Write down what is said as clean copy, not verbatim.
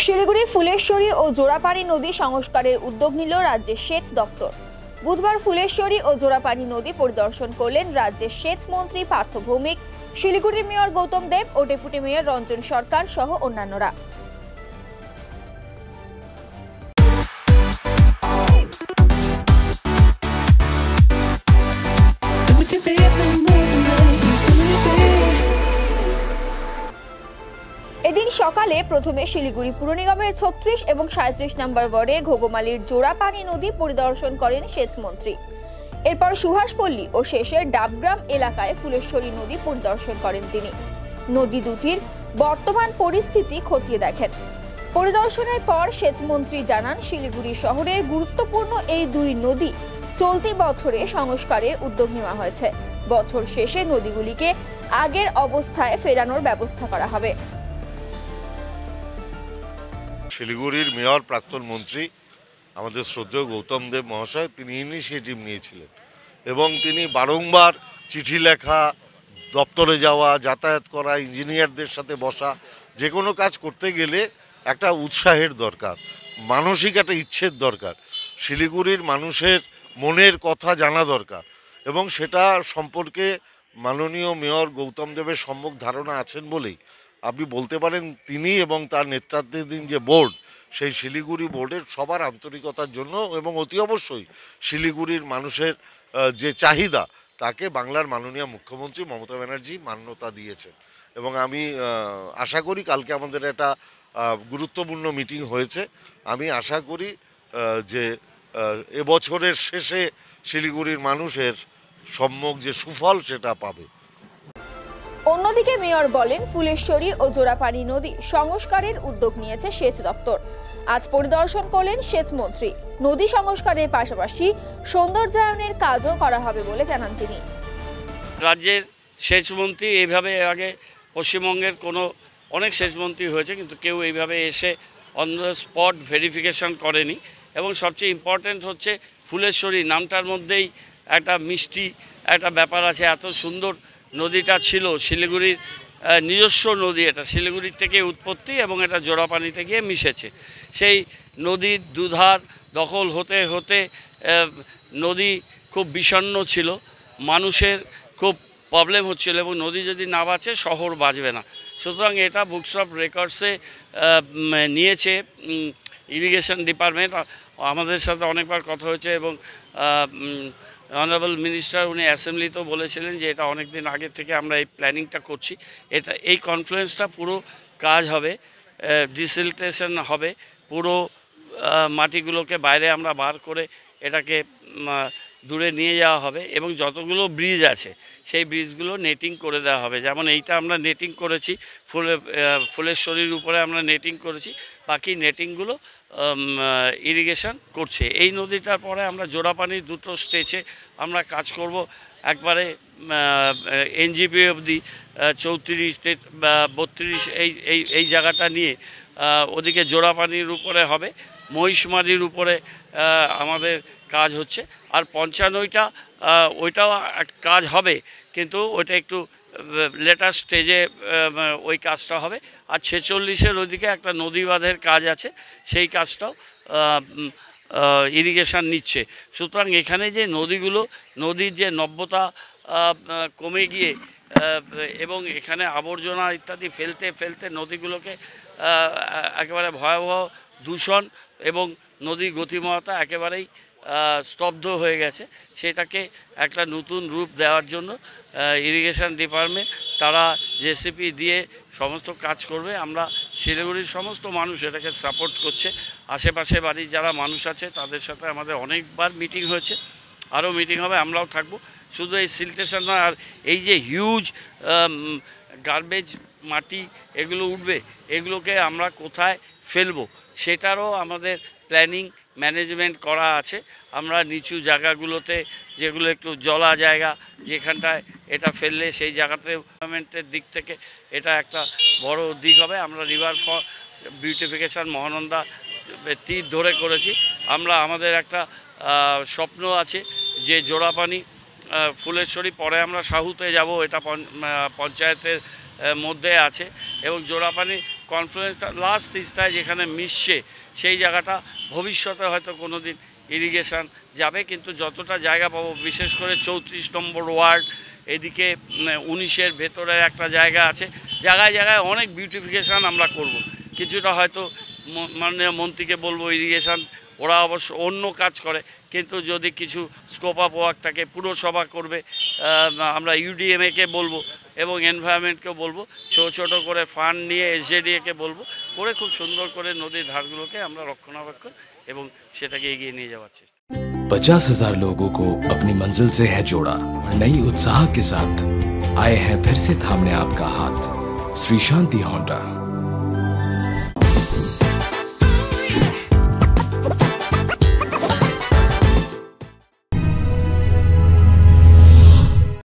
শিলিগুড়ি ফুলেশ্বরী ও জোড়াপাড়ি নদী সংস্কারের উদ্যোগ নিল রাজ্যের সেচ দপ্তর। বুধবার ফুলেশ্বরী ও জোড়াপাড়ি নদী পরিদর্শন করলেন রাজ্যের সেচ মন্ত্রী পার্থ ভৌমিক, শিলিগুড়ির মেয়র গৌতম দেব ও ডেপুটি মেয়র রঞ্জন সরকার সহ অন্যান্যরা। এদিন সকালে প্রথমে শিলিগুড়ি পুর নিগমের 36 এবং 37 নম্বর ওয়ার্ডের ঘোগমালির জোড়াপানি নদী পরিদর্শন করেন সেচ মন্ত্রী। এরপর সুভাষপল্লী ও শেষে ডাবগ্রাম এলাকায় ফুলেশ্বরী নদী পরিদর্শন করেন তিনি। নদী দুটির বর্তমান পরিস্থিতি খতিয়ে দেখেন। পরিদর্শনের পর সেচ মন্ত্রী জানান, শিলিগুড়ি শহরের গুরুত্বপূর্ণ এই দুই নদী চলতি বছরে সংস্কারের উদ্যোগ নেওয়া হয়েছে। বছর শেষে নদীগুলিকে আগের অবস্থায় ফেরানোর ব্যবস্থা করা হবে। শিলিগুড়ির মেয়র প্রাক্তন মন্ত্রী আমাদের শ্রদ্ধেয় গৌতম দেব মহাশয় তিনি ইনিশিয়েটিভ নিয়েছিলেন এবং তিনি বারংবার চিঠি লেখা, দপ্তরে যাওয়া, যাতায়াত করা, ইঞ্জিনিয়ারদের সাথে বসা, যে কোনো কাজ করতে গেলে একটা উৎসাহের দরকার, মানসিক একটা ইচ্ছের দরকার, শিলিগুড়ির মানুষের মনের কথা জানা দরকার এবং সেটা সম্পর্কে মাননীয় মেয়র গৌতম দেবের সম্যক ধারণা আছেন বলেই আপনি বলতে পারেন তিনি এবং তার নেতৃত্বাধীন যে বোর্ড, সেই শিলিগুড়ি বোর্ডের সবার আন্তরিকতার জন্য এবং অতি অবশ্যই শিলিগুড়ির মানুষের যে চাহিদা তাকে বাংলার মাননীয় মুখ্যমন্ত্রী মমতা ব্যানার্জি মান্যতা দিয়েছেন এবং আমি আশা করি কালকে আমাদের একটা গুরুত্বপূর্ণ মিটিং হয়েছে। আমি আশা করি যে এবছরের শেষে শিলিগুড়ির মানুষের সম্যক যে সুফল সেটা পাবে। অন্যদিকে মেয়র বলেন, ফুলেশ্বরী ও জোড়াপানি নদী সংস্কারের উদ্যোগ নিয়েছে সেচ দপ্তর। আজ পরিদর্শন করলেন সেচ মন্ত্রী। নদী সংস্কারের পাশাপাশি সৌন্দর্যায়নের কাজও করা হবে বলে জানান তিনি। রাজ্যের সেচ মন্ত্রী এইভাবে আগে পশ্চিমবঙ্গের অনেক সেচ মন্ত্রী হয়েছে, কিন্তু কেউ এইভাবে essay on the spot verification করেনি। এবং সবচেয়ে ইম্পর্ট্যান্ট হচ্ছে ফুলেশ্বরী নামটার মধ্যেই একটা মিষ্টি একটা ব্যাপার আছে। এত সুন্দর নদীটা ছিল শিলিগুড়ির নিজস্ব নদী, এটা শিলিগুড়ির থেকে উৎপত্তি এবং এটা জোড়াপানিতে গিয়ে মিশেছে। সেই নদীর দুধার দখল হতে হতে নদী খুব বিষণ্ণ ছিল, মানুষের খুব প্রবলেম হচ্ছিল এবং নদী যদি না বাঁচে শহর বাঁচবে না। সুতরাং এটা বুকস অফ রেকর্ডসে নিয়েছে ইরিগেশন ডিপার্টমেন্ট। আমাদের সাথে অনেকবার কথা হয়েছে এবং অনারেবল মিনিস্টার উনি অ্যাসেম্বলিতেও বলেছিলেন যে এটা অনেক দিন আগে থেকে আমরা এই প্ল্যানিংটা করছি। এই কনফারেন্সটা পুরো কাজ হবে, ডিসিলটেশন হবে, পুরো মাটিগুলোকে বাইরে আমরা বার করে এটাকে দূরে নিয়ে যাওয়া হবে এবং যতগুলো ব্রিজ আছে সেই ব্রিজগুলো নেটিং করে দেওয়া হবে। যেমন এইটা আমরা নেটিং করেছি, ফুলেশ্বরীর উপরে আমরা নেটিং করেছি, বাকি নেটিংগুলো ইরিগেশন করছে। এই নদীটার পরে আমরা জোড়াপানির দুটো স্টেজে আমরা কাজ করব। একবারে এনজিপি অবধি 34 বা 32 এই জায়গাটা নিয়ে ওদিকে জোড়াপানির উপরে হবে, মহিষমারির উপরে আমাদের কাজ হচ্ছে। আর 95টা ওইটাও কাজ হবে, কিন্তু ওইটা একটু লেটার স্টেজে ওই কাজটা হবে। আর 46-এর ওইদিকে একটা নদী বাঁধের কাজ আছে, সেই কাজটাও ইরিগেশন নিচ্ছে। সুতরাং এখানে যে নদীর যে নব্যতা কমে গিয়ে এবং এখানে আবর্জনা ইত্যাদি ফেলতে ফেলতে নদীগুলোকে একেবারে ভয়াবহ দূষণ এবং নদীর গতিময়তা একেবারেই স্তব্ধ হয়ে গেছে, সেটাকে একটা নতুন রূপ দেওয়ার জন্য ইরিগেশন ডিপার্টমেন্ট তারা জেসিপি দিয়ে সমস্ত কাজ করবে। আমরা শিলিগুড়ির সমস্ত মানুষ এটাকে সাপোর্ট করছে। আশেপাশে বাড়ির যারা মানুষ আছে তাদের সাথে আমাদের অনেকবার মিটিং হয়েছে, আরও মিটিং হবে, আমরাও থাকবো। শুধু এই সিলটেশন নয়, আর এই যে হিউজ গার্বেজ মাটি এগুলো উঠবে, এগুলোকে আমরা কোথায় ফেলবো সেটারও আমাদের প্ল্যানিং ম্যানেজমেন্ট করা আছে। আমরা নিচু জায়গাগুলোতে, যেগুলো একটু জলা জায়গা, যেখানটায় এটা ফেললে সেই জায়গাতে গভর্নমেন্টের দিক থেকে এটা একটা বড় দিক হবে। আমরা রিভার ফর বিউটিফিকেশান মহানন্দা তীর ধরে করেছি। আমাদের একটা স্বপ্ন আছে যে জোড়াপানি ফুলেশ্বরী পরে আমরা সাহুতে যাব, এটা পঞ্চায়েতের মধ্যে আছে এবং জোড়াপানি কনফ্লুয়েন্সটা লাস্ট তিস্তায় যেখানে মিশছে সেই জায়গাটা ভবিষ্যতে হয়তো কোনো দিন ইরিগেশন যাবে, কিন্তু যতটা জায়গা পাবো, বিশেষ করে 34 নম্বর ওয়ার্ড, এদিকে 19-এর ভেতরের একটা জায়গা আছে, জায়গায় জায়গায় অনেক বিউটিফিকেশান আমরা করব। কিছুটা হয়তো মাননীয় মন্ত্রীকে বলবো ইরিগেশন, ওরা অবশ্য অন্য কাজ করে, কিন্তু যদি কিছু স্কোপ অফ ওয়ার্কটাকে পুরসভা করবে, আমরা ইউডিএমএকে বলবো এবং এনভায়রনমেন্টকেও বলবো, ছোটো করে ফান্ড নিয়ে এসজেডিএকে বলবো, করে খুব সুন্দর করে নদীর ধারগুলোকে আমরা রক্ষণাবেক্ষণ এবং সেটাকে এগিয়ে নিয়ে যাওয়ার চেষ্টা। 50,000 लोगों को अपनी मंजिल से है जोड़ा और नई उत्साह के साथ आए हैं फिर से थामने आपका हाथ। श्री शांति होंडा।